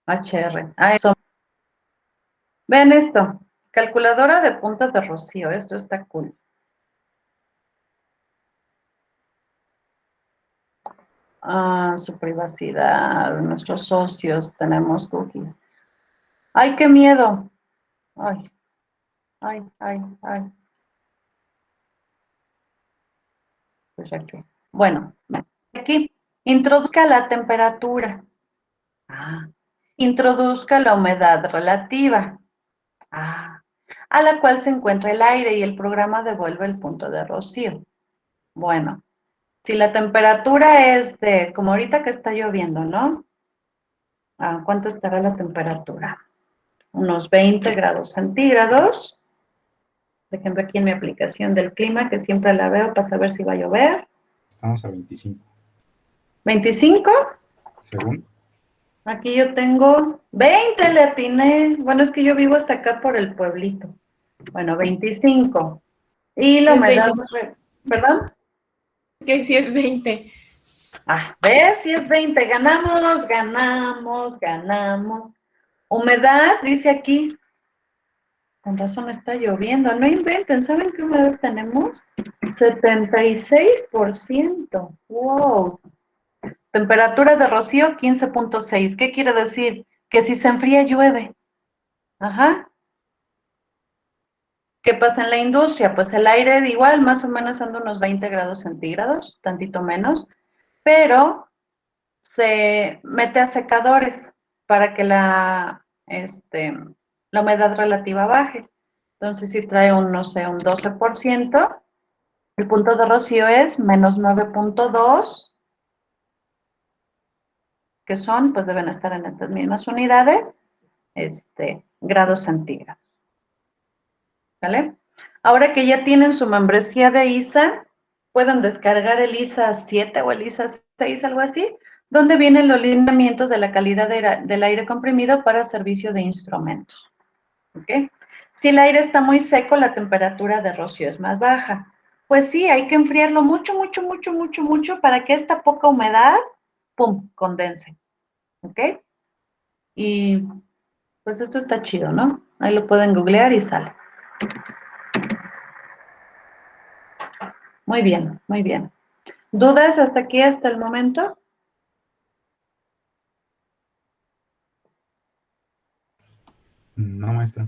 Speaker 1: HR. Eso. Ven esto. Calculadora de puntos de rocío. Esto está cool. Su privacidad, nuestros socios, tenemos cookies. ¡Ay, qué miedo! ¡Ay, ay, ay, ay! Pues ya que. Bueno, aquí, introduzca la temperatura. Introduzca la humedad relativa. A la cual se encuentra el aire y el programa devuelve el punto de rocío. Bueno, si la temperatura es de, como ahorita que está lloviendo, ¿no? ¿Cuánto estará la temperatura? Unos 20 grados centígrados. Por ejemplo, aquí en mi aplicación del clima, que siempre la veo para saber si va a llover.
Speaker 5: Estamos a 25.
Speaker 1: ¿25?
Speaker 5: Según.
Speaker 1: Aquí yo tengo 20, le atiné. Bueno, es que yo vivo hasta acá por el pueblito. Bueno, 25. Y la
Speaker 3: Sí, es
Speaker 1: humedad,
Speaker 3: 20.
Speaker 1: ¿perdón?
Speaker 3: Que sí es 20.
Speaker 1: ¿Ves? Si es 20, ganamos, ganamos, ganamos. Humedad, dice aquí. Con razón está lloviendo. No inventen, ¿saben qué humedad tenemos? 76%. ¡Wow! Temperatura de rocío 15.6. ¿Qué quiere decir? Que si se enfría llueve. Ajá. ¿Qué pasa en la industria? Pues el aire igual, más o menos anda unos 20 grados centígrados, tantito menos, pero se mete a secadores para que la humedad relativa baje. Entonces, si trae un, no sé, un 12%, el punto de rocío es menos 9.2, que son, pues deben estar en estas mismas unidades, grados centígrados. ¿Vale? Ahora que ya tienen su membresía de ISA, pueden descargar el ISA 7 o el ISA 6, algo así, donde vienen los lineamientos de la calidad del aire comprimido para servicio de instrumentos. ¿Ok? Si el aire está muy seco, la temperatura de rocío es más baja. Pues sí, hay que enfriarlo mucho, mucho, mucho, mucho, mucho para que esta poca humedad, ¡pum!, condense. ¿Ok? Y pues esto está chido, ¿no? Ahí lo pueden googlear y sale. Muy bien, muy bien. ¿Dudas hasta aquí, hasta el momento?
Speaker 5: No, maestra.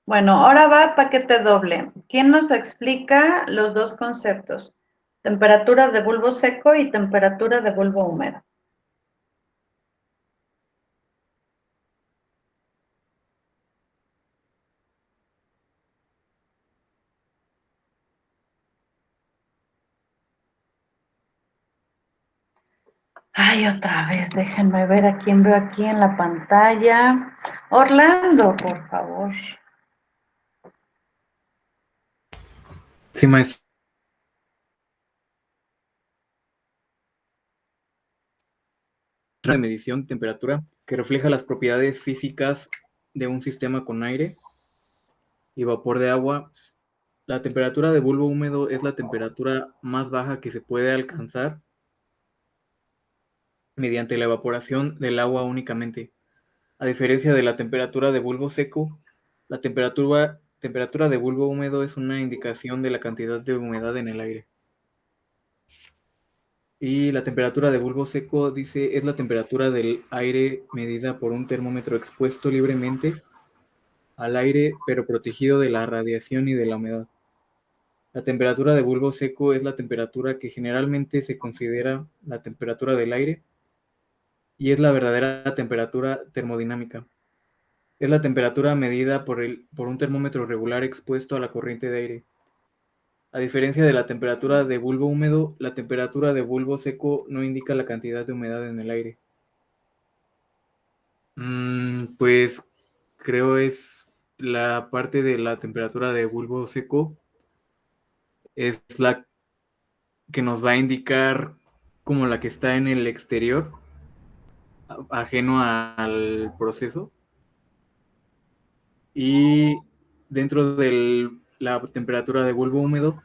Speaker 1: Bueno, ahora va paquete doble. ¿Quién nos explica los dos conceptos? Temperatura de bulbo seco y temperatura de bulbo húmedo. Ay, otra vez, déjenme ver a quién veo aquí en la pantalla. Orlando, por favor.
Speaker 2: Sí, maestro. De medición de temperatura que refleja las propiedades físicas de un sistema con aire y vapor de agua. La temperatura de bulbo húmedo es la temperatura más baja que se puede alcanzar mediante la evaporación del agua únicamente. A diferencia de la temperatura de bulbo seco, la temperatura de bulbo húmedo es una indicación de la cantidad de humedad en el aire. Y la temperatura de bulbo seco, dice, es la temperatura del aire medida por un termómetro expuesto libremente al aire, pero protegido de la radiación y de la humedad. La temperatura de bulbo seco es la temperatura que generalmente se considera la temperatura del aire y es la verdadera temperatura termodinámica. Es la temperatura medida por un termómetro regular expuesto a la corriente de aire. A diferencia de la temperatura de bulbo húmedo, la temperatura de bulbo seco no indica la cantidad de humedad en el aire. Pues creo es la parte de la temperatura de bulbo seco, es la que nos va a indicar como la que está en el exterior, ajeno al proceso. Y dentro de la temperatura de bulbo húmedo,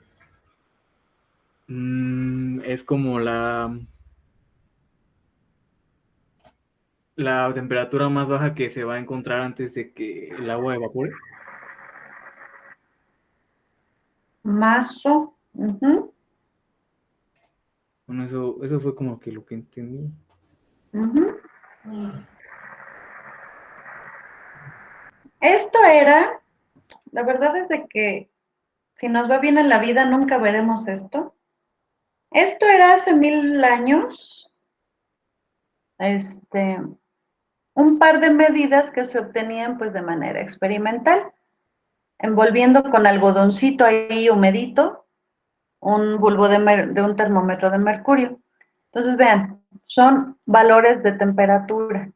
Speaker 2: es como la temperatura más baja que se va a encontrar antes de que el agua evapore.
Speaker 1: Maso.
Speaker 7: Bueno, eso fue como que lo que entendí.
Speaker 1: Ujú. Esto era, la verdad es de que si nos va bien en la vida nunca veremos esto. Esto era hace 1000 años, un par de medidas que se obtenían pues de manera experimental, envolviendo con algodoncito ahí humedito un bulbo de un termómetro de mercurio. Entonces vean, son valores de temperatura.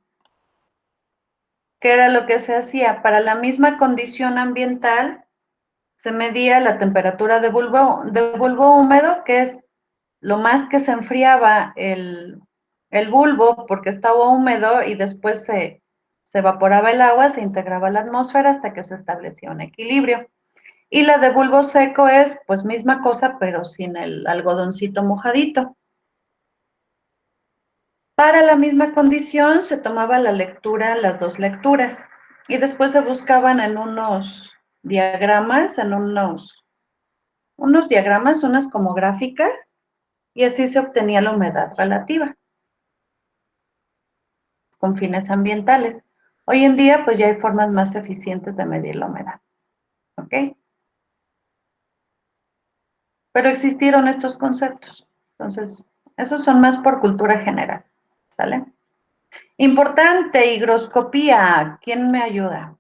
Speaker 1: ¿Qué era lo que se hacía? Para la misma condición ambiental se medía la temperatura de bulbo húmedo, que es lo más que se enfriaba el bulbo porque estaba húmedo y después se evaporaba el agua, se integraba a la atmósfera hasta que se establecía un equilibrio. Y la de bulbo seco es pues misma cosa, pero sin el algodoncito mojadito. Para la misma condición se tomaba la lectura, las dos lecturas, y después se buscaban en unos diagramas, unos diagramas, unas como gráficas, y así se obtenía la humedad relativa con fines ambientales. Hoy en día, pues ya hay formas más eficientes de medir la humedad, ¿ok? Pero existieron estos conceptos. Entonces, esos son más por cultura general, ¿sale? Importante, higroscopía. ¿Quién me ayuda?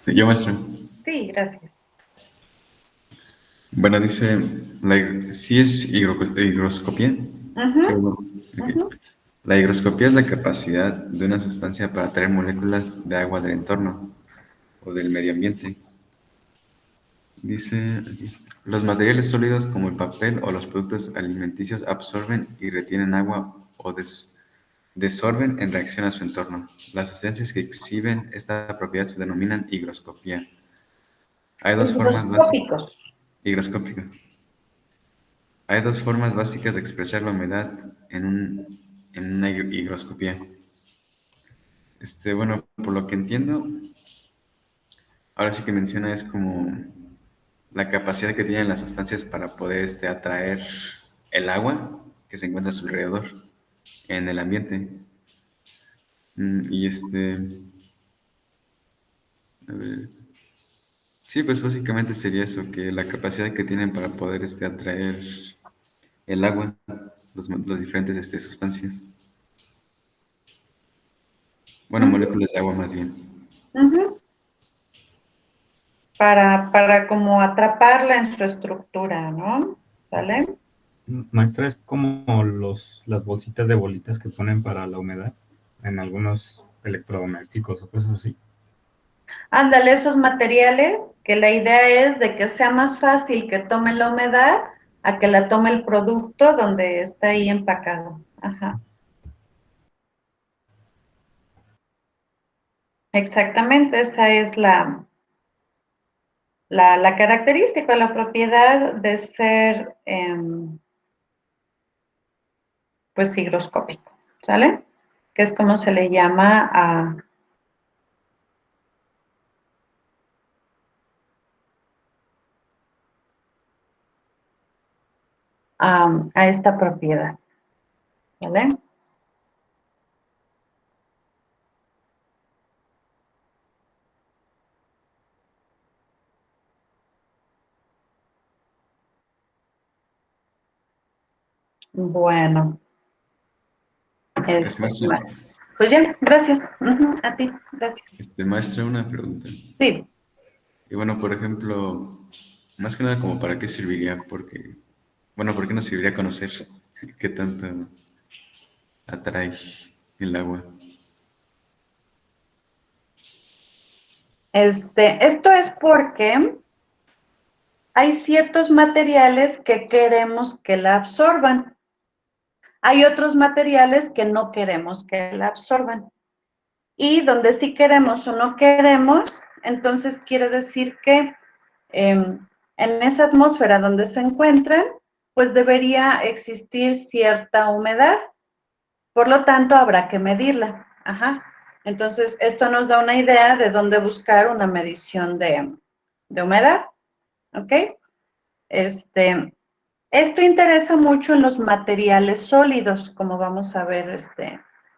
Speaker 8: Sí, yo muestro.
Speaker 1: Sí, gracias.
Speaker 8: Bueno, dice, sí es higroscopía.
Speaker 1: Ujú,
Speaker 8: Seguro. Ok.
Speaker 1: ujú.
Speaker 8: La higroscopía es la capacidad de una sustancia para atraer moléculas de agua del entorno o del medio ambiente. Dice aquí, los materiales sólidos como el papel o los productos alimenticios absorben y retienen agua o desorben en reacción a su entorno. Las sustancias que exhiben esta propiedad se denominan higroscopía. Hay dos formas básicas.
Speaker 1: Higroscópicos.
Speaker 8: Higroscópico. Hay dos formas básicas de expresar la humedad en una higroscopía. Bueno, por lo que entiendo, ahora sí que menciona es como la capacidad que tienen las sustancias para poder atraer el agua que se encuentra a su alrededor en el ambiente. Y a ver, sí, pues básicamente sería eso, que la capacidad que tienen para poder atraer el agua, las diferentes sustancias. Bueno,
Speaker 1: Ujú,
Speaker 8: moléculas de agua más bien.
Speaker 1: ujú. Para como atraparla en su estructura, ¿no? ¿Sale?
Speaker 5: Maestra, es como las bolsitas de bolitas que ponen para la humedad en algunos electrodomésticos o cosas así.
Speaker 1: Ándale, esos materiales, que la idea es de que sea más fácil que tome la humedad a que la tome el producto donde está ahí empacado. Ajá. Exactamente, esa es la característica, la propiedad de ser, pues, higroscópico, ¿sale? Que es como se le llama a esta propiedad, ¿vale? Bueno,
Speaker 8: Maestra,
Speaker 1: pues ya, gracias. Ujú, a ti, gracias.
Speaker 8: maestra, una pregunta.
Speaker 1: Sí,
Speaker 8: Y bueno, por ejemplo, más que nada como para qué serviría, porque, bueno, ¿por qué nos serviría conocer qué tanto atrae el agua?
Speaker 1: esto es porque hay ciertos materiales que queremos que la absorban. Hay otros materiales que no queremos que la absorban. Y donde sí queremos o no queremos, entonces quiere decir que en esa atmósfera donde se encuentran, pues debería existir cierta humedad. Por lo tanto, habrá que medirla. Ajá. Entonces, esto nos da una idea de dónde buscar una medición de humedad. ¿Ok? Esto interesa mucho en los materiales sólidos, como vamos a ver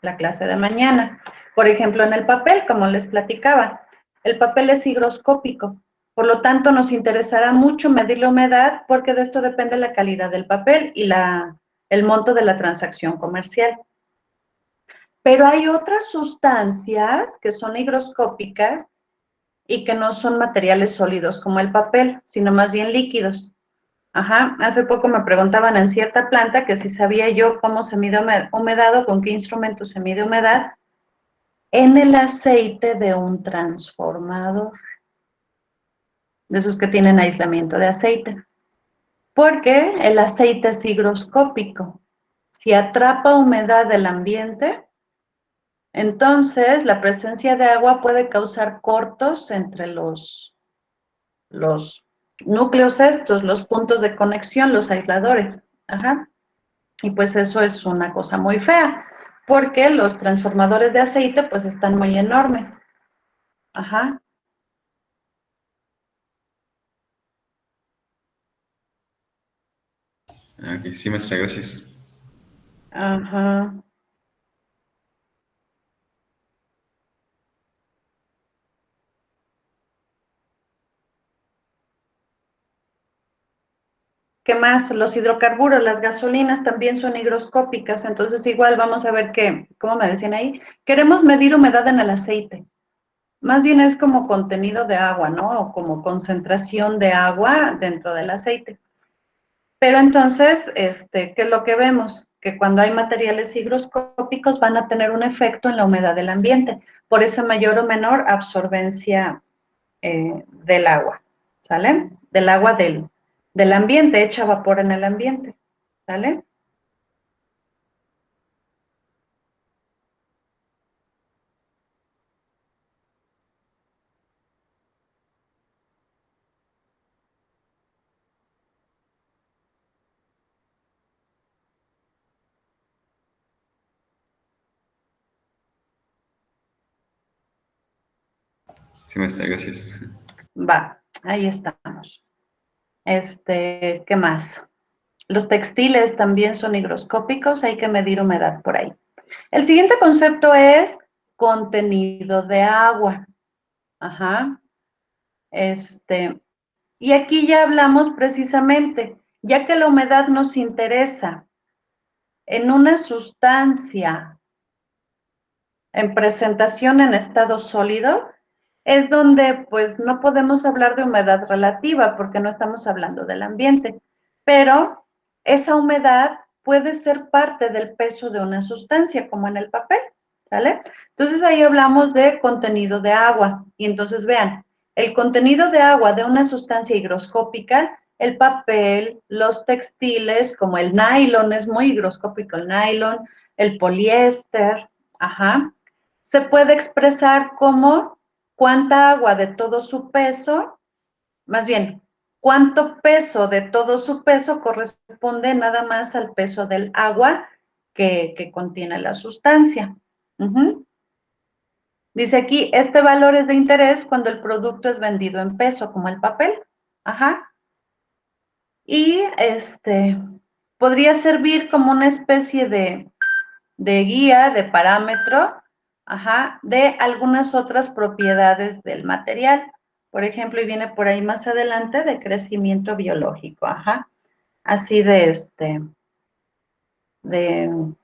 Speaker 1: la clase de mañana. Por ejemplo, en el papel, como les platicaba, el papel es higroscópico, por lo tanto nos interesará mucho medir la humedad porque de esto depende la calidad del papel y el monto de la transacción comercial. Pero hay otras sustancias que son higroscópicas y que no son materiales sólidos como el papel, sino más bien líquidos. Ajá, hace poco me preguntaban en cierta planta que si sabía yo cómo se mide humedad o con qué instrumento se mide humedad en el aceite de un transformador, de esos que tienen aislamiento de aceite, porque el aceite es higroscópico. Si atrapa humedad del ambiente, entonces la presencia de agua puede causar cortos entre los núcleos estos, los puntos de conexión, los aisladores. Ajá. Y pues eso es una cosa muy fea, porque los transformadores de aceite pues están muy enormes. Ajá.
Speaker 8: Ok, sí, maestra, gracias.
Speaker 1: Ajá. ¿Qué más? Los hidrocarburos, las gasolinas también son higroscópicas, entonces igual vamos a ver que, ¿cómo me decían ahí? Queremos medir humedad en el aceite. Más bien es como contenido de agua, ¿no? O como concentración de agua dentro del aceite. Pero entonces, ¿qué es lo que vemos? Que cuando hay materiales higroscópicos van a tener un efecto en la humedad del ambiente, por esa mayor o menor absorbencia del agua, ¿sale? Del agua del ambiente, echa vapor en el ambiente, ¿sale?
Speaker 8: Sí, maestra, gracias.
Speaker 1: Va, ahí estamos. ¿Qué más? Los textiles también son higroscópicos, hay que medir humedad por ahí. El siguiente concepto es contenido de agua. Ajá. Y aquí ya hablamos precisamente, ya que la humedad nos interesa en una sustancia en presentación en estado sólido, es donde pues no podemos hablar de humedad relativa porque no estamos hablando del ambiente, pero esa humedad puede ser parte del peso de una sustancia, como en el papel, ¿sale? Entonces ahí hablamos de contenido de agua y entonces vean, el contenido de agua de una sustancia higroscópica, el papel, los textiles, como el nylon, es muy higroscópico el nylon, el poliéster, ajá, se puede expresar como cuánta agua de todo su peso, más bien, cuánto peso de todo su peso corresponde nada más al peso del agua que contiene la sustancia. Dice aquí, este valor es de interés cuando el producto es vendido en peso, como el papel. Ajá. Y podría servir como una especie de guía, de parámetro, ajá, de algunas otras propiedades del material. Por ejemplo, y viene por ahí más adelante, de crecimiento biológico, ajá. Así de, de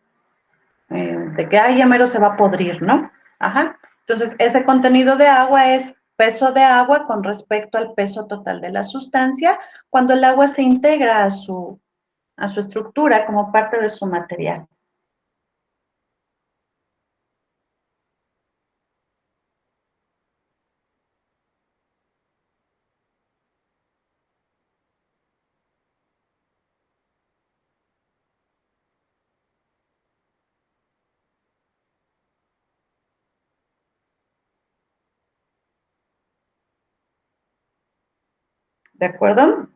Speaker 1: que, ay, ya mero se va a podrir, ¿no? Ajá. Entonces, ese contenido de agua es peso de agua con respecto al peso total de la sustancia cuando el agua se integra a su estructura como parte de su material. ¿De acuerdo?